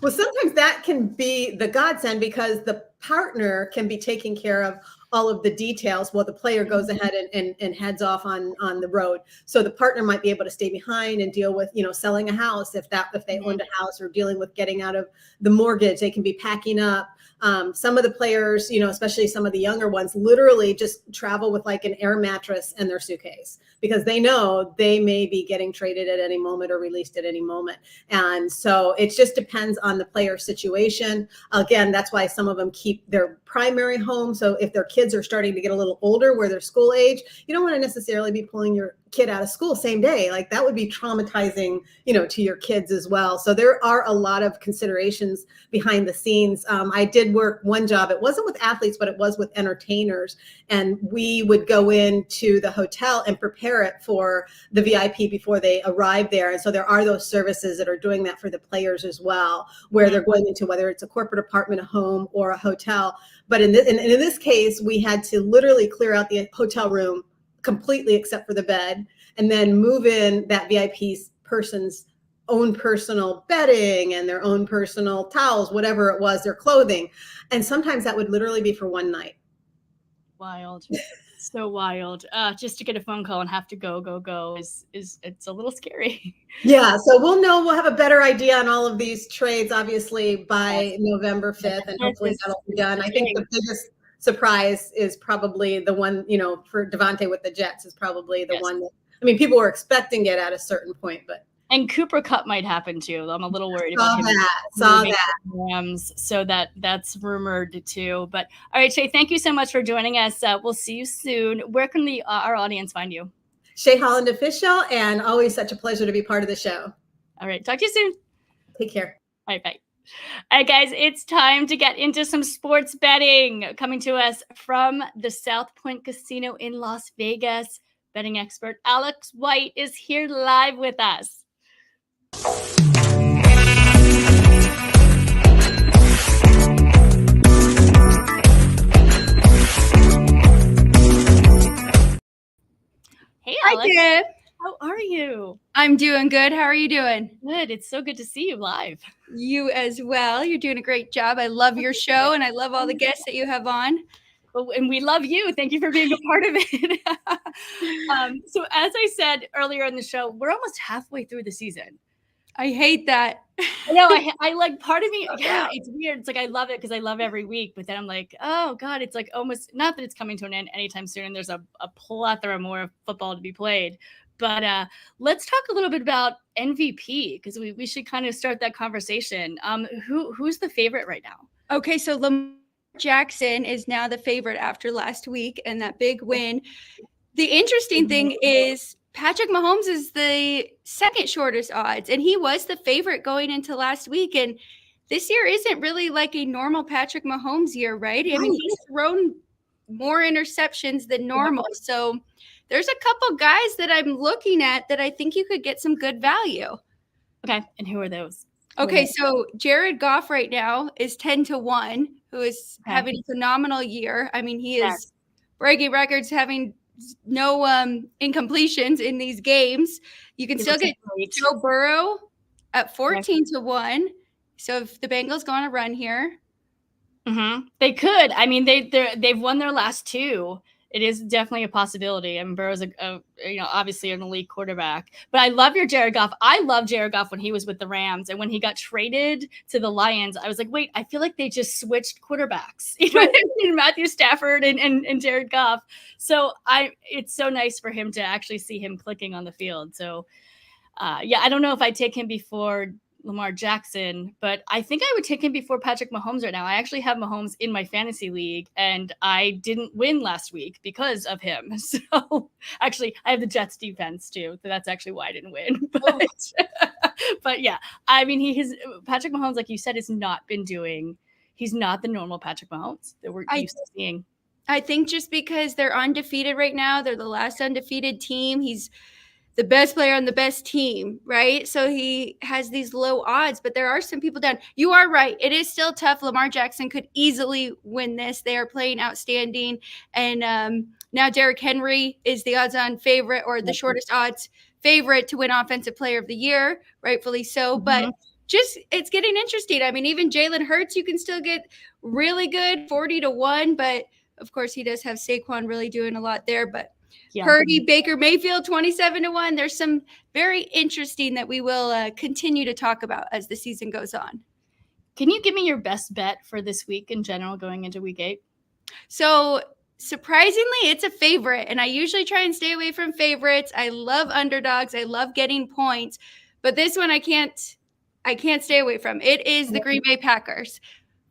Well, sometimes that can be the godsend, because the partner can be taking care of all of the details while the player goes ahead and heads off on the road. So the partner might be able to stay behind and deal with, selling a house if they owned a house, or dealing with getting out of the mortgage. They can be packing up. Some of the players, especially some of the younger ones, literally just travel with like an air mattress and their suitcase, because they know they may be getting traded at any moment or released at any moment. And so it just depends on the player situation. Again, that's why some of them keep their primary home. So if their kids are starting to get a little older, where they're school age, you don't want to necessarily be pulling your kid out of school same day. Like that would be traumatizing, to your kids as well. So there are a lot of considerations behind the scenes. I did work one job. It wasn't with athletes, but it was with entertainers. And we would go into the hotel and prepare it for the VIP before they arrive there. And so there are those services that are doing that for the players as well, where they're going into whether it's a corporate apartment, a home, or a hotel. But in this case, we had to literally clear out the hotel room completely except for the bed, and then move in that VIP person's own personal bedding and their own personal towels, whatever it was, their clothing. And sometimes that would literally be for one night. Wild. So wild. Just to get a phone call and have to go is it's a little scary. Yeah. So we'll have a better idea on all of these trades, obviously, by November 5th, and hopefully that'll be done. I think the biggest surprise is probably the one, for Devontae with the Jets is probably the one that, people were expecting it at a certain point, but. And Cooper Kupp might happen too. I'm a little worried about him. Saw that. Rams, so that's rumored too. But all right, Shay, thank you so much for joining us. We'll see you soon. Where can our audience find you? Shay Holland Official, and always such a pleasure to be part of the show. All right, talk to you soon. Take care. All right, bye. All right, guys, it's time to get into some sports betting. Coming to us from the South Point Casino in Las Vegas, betting expert Alex White is here live with us. Hey, Alex. Hi, Deb. How are you? I'm doing good. How are you doing? Good. It's so good to see you live. You as well. You're doing a great job. I love your show, and I love all the guests that you have on. Well, and we love you. Thank you for being a part of it. So as I said earlier in the show, we're almost halfway through the season. I hate that. No, I like part of me. Yeah, it's weird. It's like I love it because I love every week, but then I'm like, oh God, it's like almost not that it's coming to an end anytime soon. And there's a plethora more of football to be played. But let's talk a little bit about MVP because we should kind of start that conversation. Who's the favorite right now? Okay, so Lamar Jackson is now the favorite after last week and that big win. The interesting thing is Patrick Mahomes is the second shortest odds, and he was the favorite going into last week. And this year isn't really like a normal Patrick Mahomes year, right? I mean, he's thrown more interceptions than normal. So there's a couple guys that I'm looking at that I think you could get some good value. Okay, and who are those? Okay, so Jared Goff right now is 10-1, who is having a phenomenal year. I mean, he is breaking records, having no incompletions in these games. You can still get Joe Burrow at 14-1. So if the Bengals go on a run here, they could. I mean, they've won their last two. It is definitely a possibility. I mean, Burrow's obviously an elite quarterback. But I love your Jared Goff. I love Jared Goff when he was with the Rams, and when he got traded to the Lions, I was like, wait, I feel like they just switched quarterbacks. Matthew Stafford and Jared Goff. So it's so nice for him to actually see him clicking on the field. So I don't know if I'd take him before Lamar Jackson, but I think I would take him before Patrick Mahomes right now. I actually have Mahomes in my fantasy league, and I didn't win last week because of him. So actually, I have the Jets defense too. So that's actually why I didn't win. But yeah, I mean, Patrick Mahomes, like you said, has not been doing. He's not the normal Patrick Mahomes that we're used to seeing. I think just because they're undefeated right now, they're the last undefeated team. He's the best player on the best team, right? So he has these low odds, but there are some people down. You are right. It is still tough. Lamar Jackson could easily win this. They are playing outstanding. And now Derrick Henry is the odds-on favorite, or the shortest odds favorite to win Offensive Player of the Year, rightfully so. But it's getting interesting. I mean, even Jalen Hurts, you can still get really good, 40-1. But, of course, he does have Saquon really doing a lot there. But Purdy, Baker Mayfield, 27-1. There's some very interesting that we will continue to talk about as the season goes on. Can you give me your best bet for this week in general going into week 8? So surprisingly, it's a favorite, and I usually try and stay away from favorites. I love underdogs. I love getting points, but this one I can't stay away from. It is the Green Bay Packers.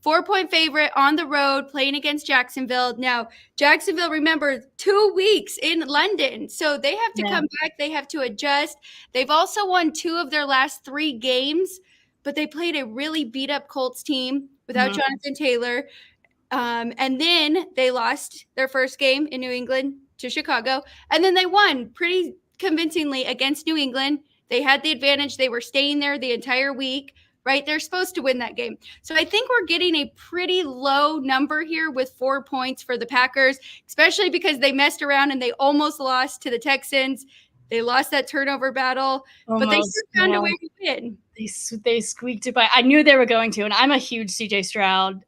4-point favorite on the road playing against Jacksonville. Now, Jacksonville, remember, 2 weeks in London. So they have to come back. They have to adjust. They've also won 2 of their last 3 games, but they played a really beat up Colts team without Jonathan Taylor. And then they lost their first game in New England to Chicago. And then they won pretty convincingly against New England. They had the advantage. They were staying there the entire week, right? They're supposed to win that game. So I think we're getting a pretty low number here with 4 points for the Packers, especially because they messed around and they almost lost to the Texans. They lost that turnover battle, but they still found a way to win. They squeaked it by. I knew they were going to, and I'm a huge CJ Stroud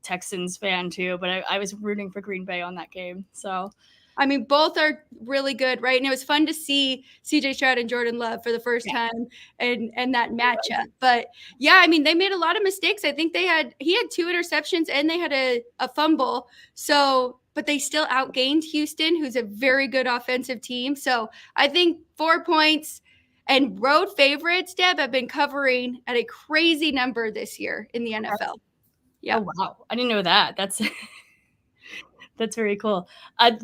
Texans fan too, but I was rooting for Green Bay on that game. So, I mean, both are really good, right? And it was fun to see CJ Stroud and Jordan Love for the first time and that matchup. But yeah, I mean, they made a lot of mistakes. I think he had 2 interceptions and they had a fumble. So, but they still outgained Houston, who's a very good offensive team. So I think 4 points and road favorites, Deb, have been covering at a crazy number this year in the NFL. Yeah. Oh, wow. I didn't know that. That's very cool.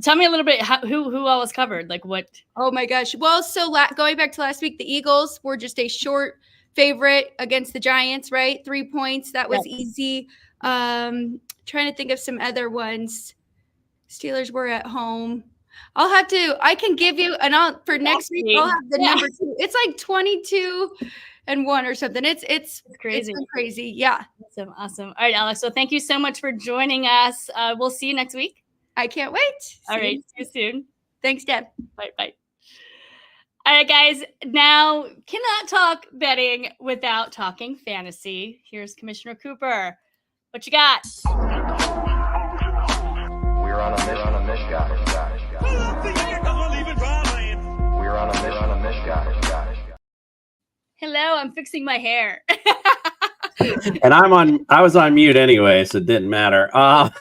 Tell me a little bit who all was covered. Like what? Oh my gosh. Well, so going back to last week, the Eagles were just a short favorite against the Giants, right? 3 points. That was easy. Trying to think of some other ones. Steelers were at home. I can give you, and for next week, I'll have the number 2. It's like 22-1 or something. It's crazy. It's crazy. Yeah. Awesome. All right, Alex. So thank you so much for joining us. We'll see you next week. I can't wait. All right. See you soon. Thanks, Deb. Bye. All right, guys. Now, cannot talk betting without talking fantasy. Here's Commissioner Cooper. What you got? We're on a mission, guys. We're on a mission, guys. Hello, I'm fixing my hair. And I was on mute anyway, so it didn't matter. How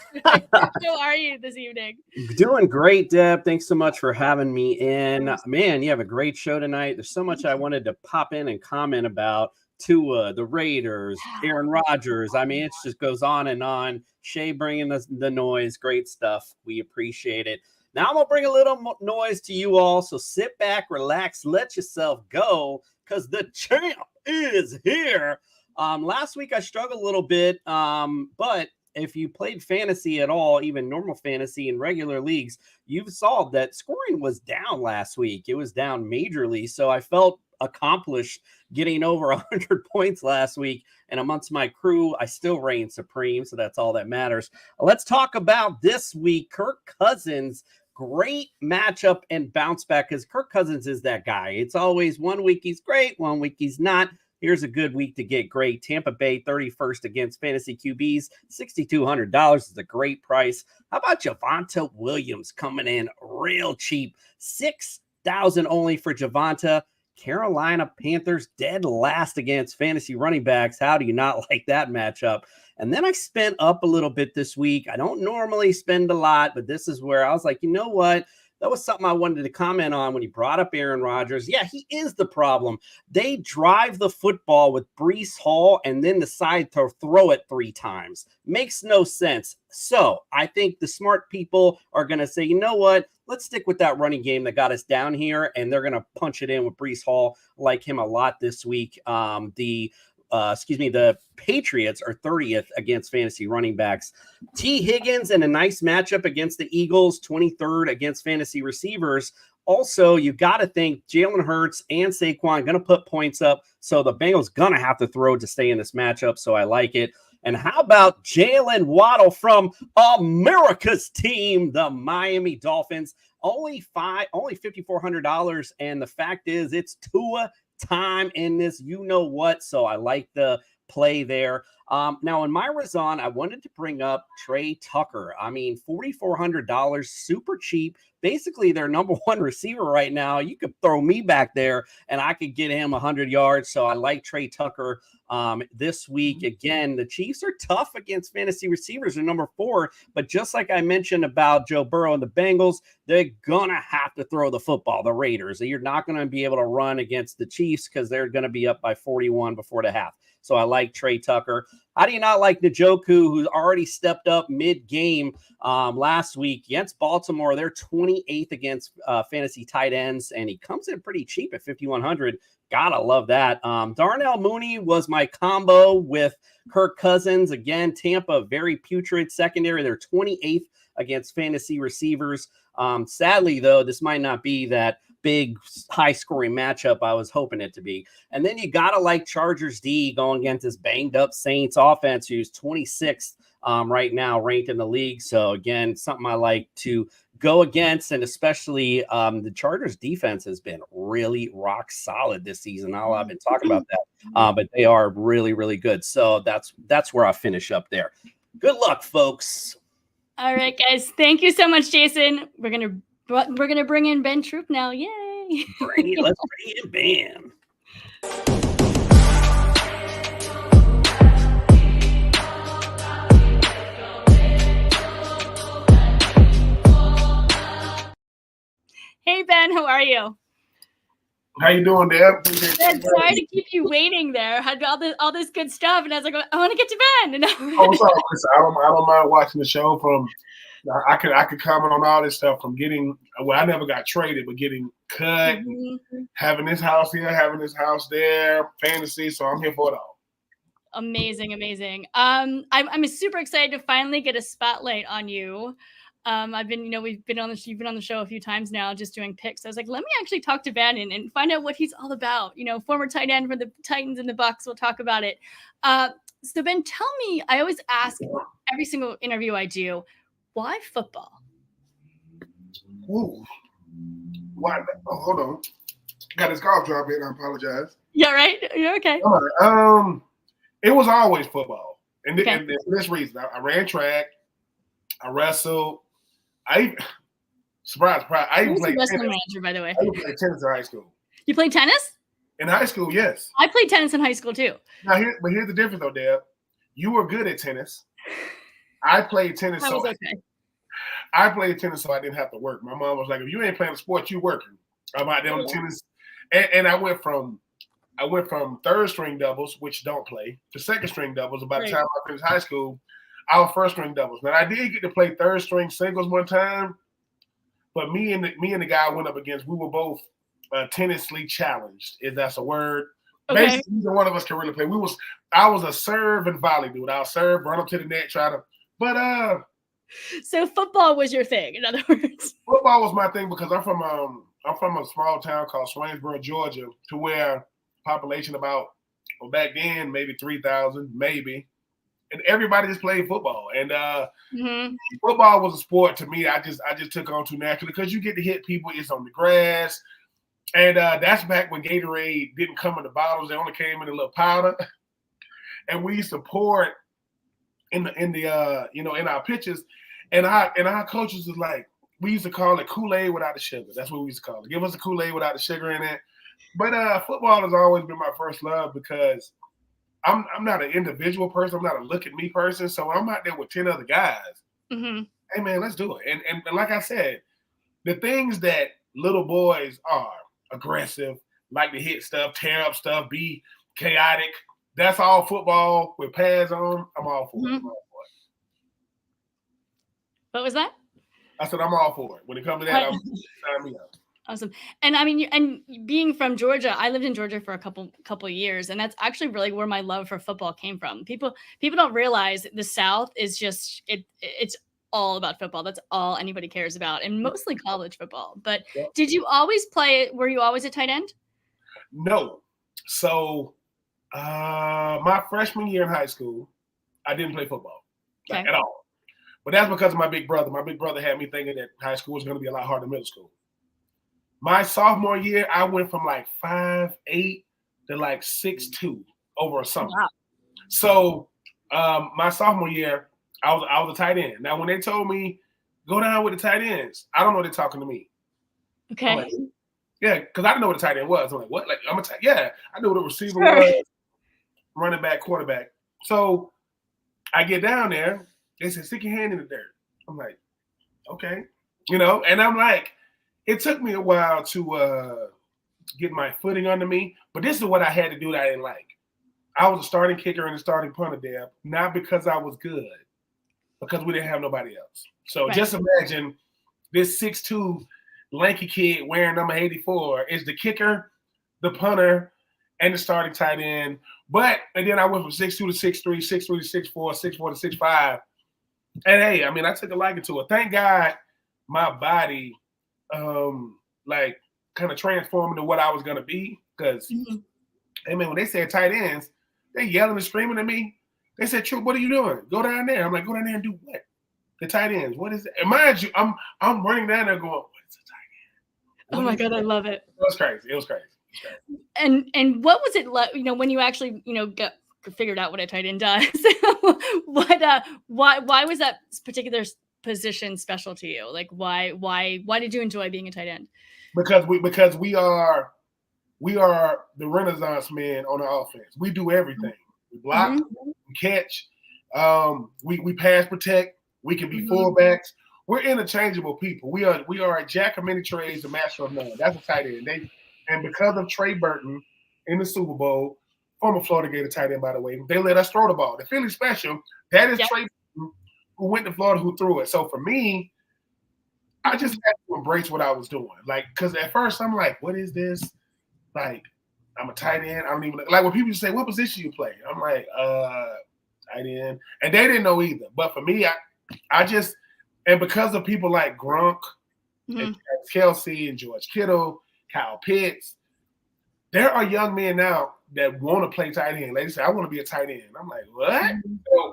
are you this evening? Doing great, Deb. Thanks so much for having me in. Man, you have a great show tonight. There's so much I wanted to pop in and comment about. Tua, the Raiders, Aaron Rodgers. I mean, it just goes on and on. Shay bringing the noise. Great stuff. We appreciate it. Now I'm going to bring a little noise to you all. So sit back, relax, let yourself go, because the champ is here. Last week I struggled a little bit, but if you played fantasy at all, even normal fantasy in regular leagues, you've saw that scoring was down last week. It was down majorly. So I felt accomplished getting over 100 points last week. And amongst my crew, I still reign supreme. So that's all that matters. Let's talk about this week. Kirk Cousins, great matchup and bounce back, because Kirk Cousins is that guy. It's always 1 week he's great, 1 week he's not. Here's a good week to get great. Tampa Bay 31st against fantasy QBs, $6,200 is a great price. How about Javonte Williams coming in real cheap, $6,000 only for Javonte. Carolina Panthers dead last against fantasy running backs. How do you not like that matchup? And then I spent up a little bit this week. I don't normally spend a lot, but this is where I was like, you know what? That was something I wanted to comment on when he brought up Aaron Rodgers. Yeah, he is the problem. They drive the football with Breece Hall and then decide to throw it 3 times. Makes no sense. So I think the smart people are going to say, you know what? Let's stick with that running game that got us down here, and they're going to punch it in with Breece Hall. Like him a lot this week. The Patriots are 30th against fantasy running backs. T. Higgins in a nice matchup against the Eagles, 23rd against fantasy receivers. Also, you got to think Jalen Hurts and Saquon going to put points up, so the Bengals going to have to throw to stay in this matchup, so I like it. And how about Jalen Waddle from America's team, the Miami Dolphins? Only $5,400, and the fact is it's Tua time in this, you know what, so I like the play there. Now in my Razan, I wanted to bring up Trey Tucker. I mean, $4,400, super cheap, basically their number 1 receiver right now. You could throw me back there and I could get him 100 yards, so I like Trey Tucker this week. Again, the Chiefs are tough against fantasy receivers. They're number 4, but just like I mentioned about Joe Burrow and the Bengals, they're gonna have to throw the football, the Raiders. You're not going to be able to run against the Chiefs because they're going to be up by 41 before the half. So I like Trey Tucker. How do you not like Njoku, who's already stepped up mid-game last week against Baltimore? They're 28th against fantasy tight ends, and he comes in pretty cheap at 5,100. Gotta love that. Darnell Mooney was my combo with Kirk Cousins. Again, Tampa, very putrid secondary. They're 28th against fantasy receivers. Sadly, though, this might not be that big, high-scoring matchup I was hoping it to be. And then you gotta like Chargers D going against this banged-up Saints offense, who's 26th right now, ranked in the league. So again, something I like to go against, and especially the Chargers defense has been really rock solid this season. I've been talking about that, but they are really, really good. So that's where I finish up there. Good luck, folks. All right, guys. Thank you so much, Jason. We're gonna bring in Ben Troupe now. Yay! Let's bring in Ben. Hey, Ben. How are you? How you doing, Deb? Good. Sorry to keep you waiting there. Had all this good stuff, and I was like, I want to get to Ben. And Oh, sorry. Listen, I don't mind watching the show. I could comment on all this stuff from getting. Well, I never got traded, but getting cut, having this house here, having this house there, fantasy. So I'm here for it all. Amazing. I'm super excited to finally get a spotlight on you. I've been, you've been on the show a few times now, just doing picks. I was like, let me actually talk to Ben and find out what he's all about. Former tight end for the Titans and the Bucks. We'll talk about it. So Ben, tell me, I always ask every single interview I do, why football? Ooh. Why? Oh, hold on. Got this golf drop in. I apologize. Yeah, right. You're okay. All right. It was always football, and for this reason, I ran track, I wrestled. Surprise! I even played tennis. Manager, by the way. I even played tennis in high school. You played tennis? In high school, yes. I played tennis in high school too. Now, here's the difference, though, Deb. You were good at tennis. I played tennis. I played tennis, so I didn't have to work. My mom was like, "If you ain't playing a sport, you working." I'm out there on the tennis, and I went from third string doubles, which don't play, to second string doubles. By the time I finished high school, I was first string doubles. Now I did get to play third string singles one time, but me and the guy I went up against, we were both tennisly challenged, if that's a word. Okay. Basically, neither one of us can really play. I was a serve and volley dude. I'll serve, run up to the net, try to. But so football was your thing, in other words. Football was my thing because I'm from a small town called Swainsboro, Georgia, to where population back then maybe 3,000, maybe. And everybody just played football, and football was a sport to me. I just took on too naturally because you get to hit people. It's on the grass, and that's back when Gatorade didn't come in the bottles; they only came in a little powder. And we used to pour it in our pitches, and our coaches was like, we used to call it Kool-Aid without the sugar. That's what we used to call it. Give us a Kool-Aid without the sugar in it. But football has always been my first love because I'm not an individual person. I'm not a look at me person. So I'm out there with 10 other guys. Mm-hmm. Hey man, let's do it. And like I said, the things that little boys are aggressive, like to hit stuff, tear up stuff, be chaotic. That's all football with pads on. I'm all for it. What was that? I said I'm all for it. When it comes to that, sign me up. Awesome. And I mean, and being from Georgia, I lived in Georgia for a couple of years, and that's actually really where my love for football came from. People don't realize the South is just it's all about football. That's all anybody cares about, and mostly college football. But did you always play? Were you always a tight end? No. So my freshman year in high school, I didn't play football at all. But that's because of my big brother. My big brother had me thinking that high school was going to be a lot harder than middle school. My sophomore year, I went from like 5'8" to like 6'2" over a summer. Wow. So my sophomore year, I was a tight end. Now, when they told me go down with the tight ends, I don't know they're talking to me. Okay. Like, yeah, because I didn't know what a tight end was. I'm like, what? Like I'm a tight? Yeah, I knew what a receiver was, running back, quarterback. So I get down there. They said, stick your hand in the dirt. I'm like, okay, and I'm like. It took me a while to get my footing under me, but this is what I had to do that I didn't like. I was a starting kicker and a starting punter, Deb, not because I was good, because we didn't have nobody else. So just imagine this 6'2" lanky kid wearing number 84 is the kicker, the punter, and the starting tight end. And then I went from 6'2" to 6'3", 6'3" to 6'4", 6'4" to 6'5". And hey, I mean, I took a liking to it. Thank God my body like kind of transformed into what I was gonna be. Because hey man, when they said tight ends, they yelling and screaming at me. They said, Troupe, what are you doing? Go down there. I'm like, go down there and do what? The tight ends. What is it? And mind you, I'm running down there going, what is a tight end? Oh my God, I love it. It was crazy. It was crazy. And what was it like, when you actually, got figured out what a tight end does? Why was that particular position special to you? Like why did you enjoy being a tight end? Because we are the Renaissance men on the offense. We do everything. We block, we catch, we pass protect, we can be fullbacks. We're interchangeable people. We are a jack of many trades, a master of none. That's a tight end. And because of Trey Burton in the Super Bowl, former Florida Gator tight end, by the way, they let us throw the ball. The Philly special, that is Trey Burton, who went to Florida, who threw it. So for me, I just had to embrace what I was doing. Like, because at first I'm like, what is this? Like, I'm a tight end. I don't even like when people say, what position you play? I'm like, tight end. And they didn't know either. But for me, I just, and because of people like Gronk and Kelsey and George Kittle, Kyle Pitts, there are young men now that want to play tight end. They say, I want to be a tight end. I'm like, what? So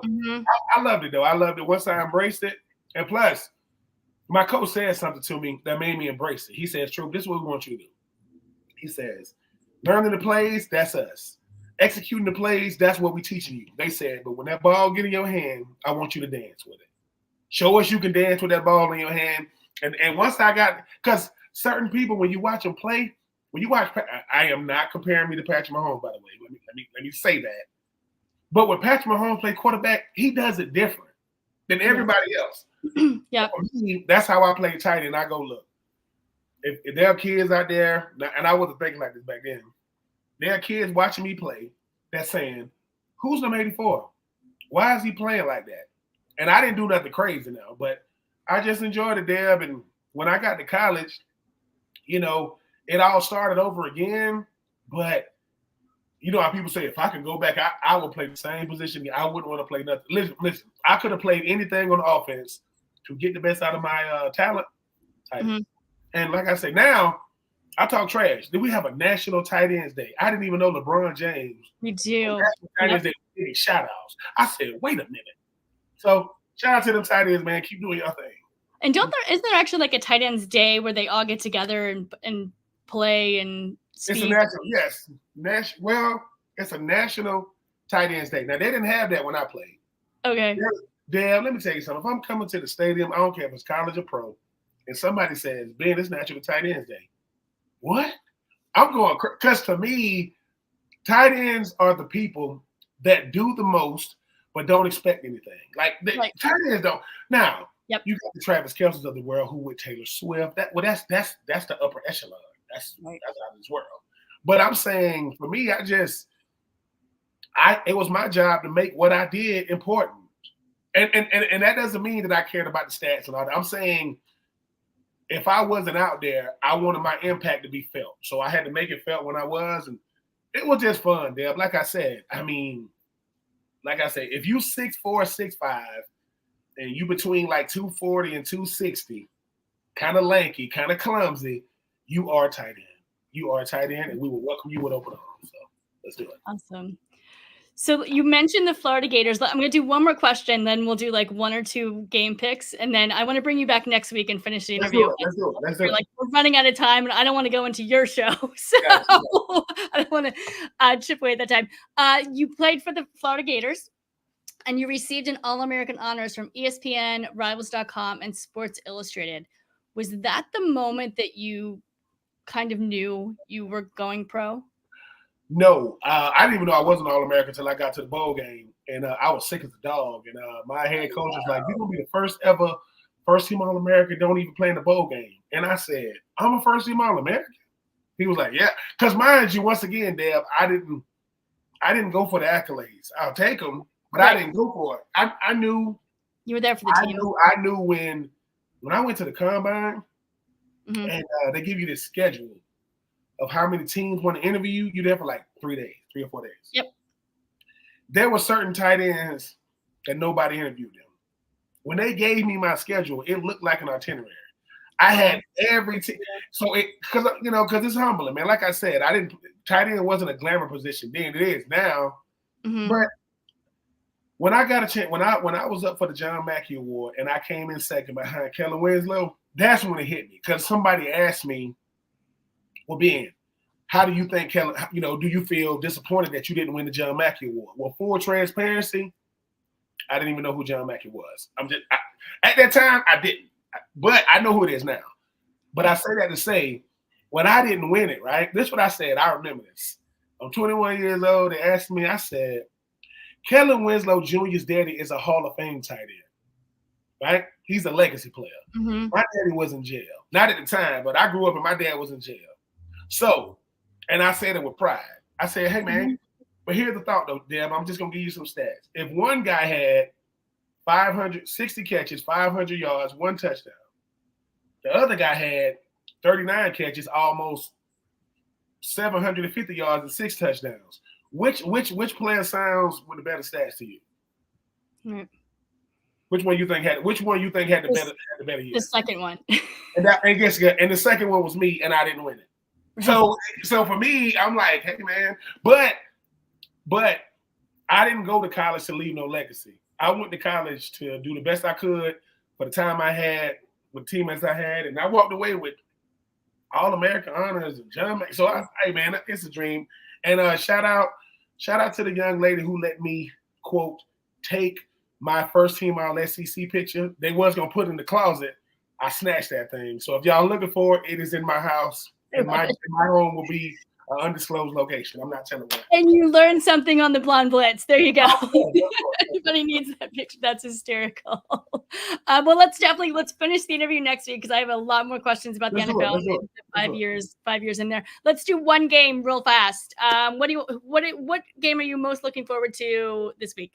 I loved it, though. I loved it once I embraced it. And plus, my coach said something to me that made me embrace it. He says, Troupe, this is what we want you to do. He says, learning the plays, that's us. Executing the plays, that's what we're teaching you. They said, but when that ball get in your hand, I want you to dance with it. Show us you can dance with that ball in your hand. And once I got, because certain people, when you watch them play, I am not comparing me to Patrick Mahomes, by the way. Let me say that. But when Patrick Mahomes play quarterback, he does it different than everybody else. Yeah. For me, that's how I play tight end. I go, look, if there are kids out there, and I wasn't thinking like this back then, there are kids watching me play that's saying, who's number 84? Why is he playing like that? And I didn't do nothing crazy now, but I just enjoyed it, Deb. And when I got to college, it all started over again. But you know how people say, if I could go back, I would play the same position. I wouldn't want to play nothing. Listen, I could have played anything on offense to get the best out of my talent. And like I say, now I talk trash. Then we have a National Tight Ends Day. I didn't even know LeBron James. We do. National Tight Ends Day was getting shout outs. I said, wait a minute. So shout out to them tight ends, man. Keep doing your thing. And isn't there actually like a tight ends day where they all get together and play and speak? It's a national, well, it's a National Tight Ends Day. Now they didn't have that when I played. Okay. Damn, let me tell you something. If I'm coming to the stadium, I don't care if it's college or pro, and somebody says, Ben, it's National Tight Ends Day. What? I'm going, because to me, tight ends are the people that do the most but don't expect anything. Like tight ends don't. Now, you got the Travis Kelce's of the world who with Taylor Swift. That's the upper echelon. That's out of this world. But I'm saying, for me, it was my job to make what I did important. And that doesn't mean that I cared about the stats and all that. I'm saying, if I wasn't out there, I wanted my impact to be felt. So I had to make it felt when I was, and it was just fun, Deb. Like I said, if you 6'4", 6'5", and you between like 240 and 260, kind of lanky, kind of clumsy, you are tight end. You are a tight end, and we will welcome you with open arms. So let's do it. Awesome. So you mentioned the Florida Gators. I'm going to do one more question, then we'll do like one or two game picks, and then I want to bring you back next week and finish the interview. Let's do it. Like, we're running out of time, and I don't want to go into your show, so I don't want to chip away at that time. You played for the Florida Gators, and you received an All-American honors from ESPN, Rivals.com, and Sports Illustrated. Was that the moment that you kind of knew you were going pro? No, I didn't even know I was an All-American until I got to the bowl game, and I was sick as a dog. And my head coach was like, "You're gonna be the first ever first-team All-American, don't even play in the bowl game." And I said, "I'm a first-team All-American." He was like, "Yeah," because mind you, once again, Deb, I I didn't go for the accolades. I'll take them, but Right. I didn't go for it. I knew You were there for the team. I knew when I went to the combine Mhm. and they give you this schedule of how many teams want to interview you. You're there for like 3 or 4 days. Yep. There were certain tight ends that nobody interviewed them. When they gave me my schedule, it looked like an itinerary. I had every team. So because it's humbling, man. Like I said, tight end wasn't a glamour position then. It is now. Mhm. But when I got a chance, when I was up for the John Mackey Award and I came in second behind Kellen Winslow, that's when it hit me. Because somebody asked me, well, Ben, how do you think Kellen, do you feel disappointed that you didn't win the John Mackey Award? Well, full transparency, I didn't even know who John Mackey was. At that time, I didn't. But I know who it is now. But I say that to say, when I didn't win it, right? This is what I said. I remember this. I'm 21 years old. They asked me, I said, Kellen Winslow Jr.'s daddy is a Hall of Fame tight end, right? He's a legacy player. Mhm. My daddy was in jail. Not at the time, but I grew up and my dad was in jail. So, and I said it with pride. I said, hey, man, but here's the thought, though, Deb. I'm just going to give you some stats. If one guy had 560 catches, 500 yards, 1 touchdown, the other guy had 39 catches, almost 750 yards and 6 touchdowns. Which player sounds with the better stats to you? Right. Which one you think had the better year? The second one. And guess what? And the second one was me, and I didn't win it. So for me, I'm like, hey man, but I didn't go to college to leave no legacy. I went to college to do the best I could for the time I had with teammates I had, and I walked away with All-American honors and John. So hey man, it's a dream. And shout out to the young lady who let me quote take my first team all SEC picture. They was gonna put it in the closet. I snatched that thing. So if y'all looking for it, it is in my house. And my home will be an undisclosed location. I'm not telling where. And you learned something on the Blonde Blitz. There you go. Oh, Everybody needs that picture. That's hysterical. Well, let's finish the interview next week because I have a lot more questions about the NFL. Let's do it. 5 years in there. Let's do one game real fast. What game are you most looking forward to this week?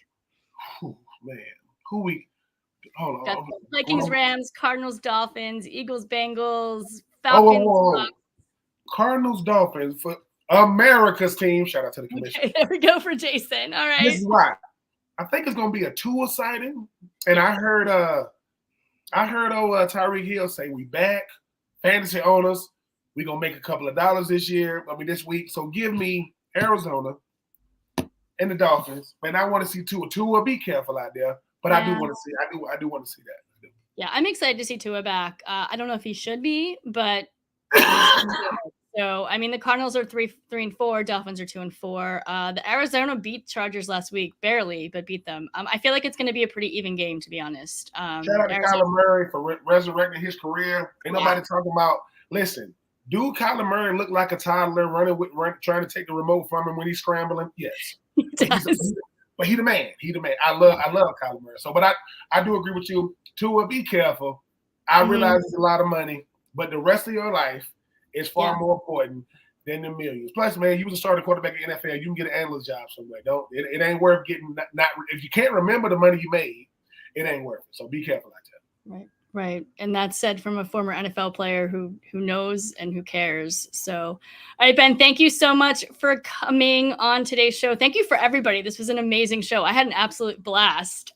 Oh, man, hold Got on. Vikings, Rams, Cardinals, Dolphins, Eagles, Bengals, Falcons. Bucks. Cardinals, Dolphins for America's team. Shout out to the commission. Okay, there we go for Jason. All right. This is why I think it's gonna be a Tua sighting. And I heard Tyreek Hill say we back. Fantasy owners, we gonna make a couple of dollars this week. So give me Arizona and the Dolphins. Man, I want to see Tua. Tua, be careful out there. But I do want to see. I do want to see that. Yeah, I'm excited to see Tua back. I don't know if he should be, but so I mean the Cardinals are 3-4, Dolphins are 2-4. The Arizona beat Chargers last week, barely, but beat them. I feel like it's going to be a pretty even game, to be honest. Shout out to Kyler Murray for resurrecting his career. Ain't nobody talking about. Listen, do Kyler Murray look like a toddler trying to take the remote from him when he's scrambling? Yes, but he the man. He the man. I love Kyler Murray. So, but I do agree with you. Tua, be careful. I realize it's a lot of money. But the rest of your life is far more important than the millions. Plus, man, you was a starting quarterback in the NFL. You can get an analyst job somewhere. It ain't worth getting not if you can't remember the money you made, it ain't worth it. So be careful like that. Right. And that's said from a former NFL player who knows and who cares. So, all right, Ben, thank you so much for coming on today's show. Thank you for everybody. This was an amazing show. I had an absolute blast.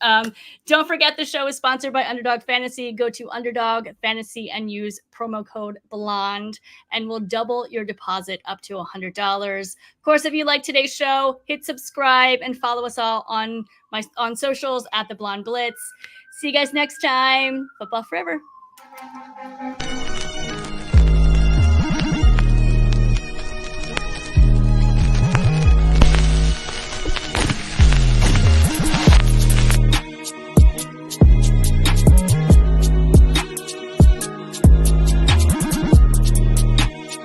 Don't forget the show is sponsored by Underdog Fantasy. Go to Underdog Fantasy and use promo code BLONDE and we'll double your deposit up to $100. Of course, if you like today's show, hit subscribe and follow us all on socials at The Blonde Blitz. See you guys next time. Football forever.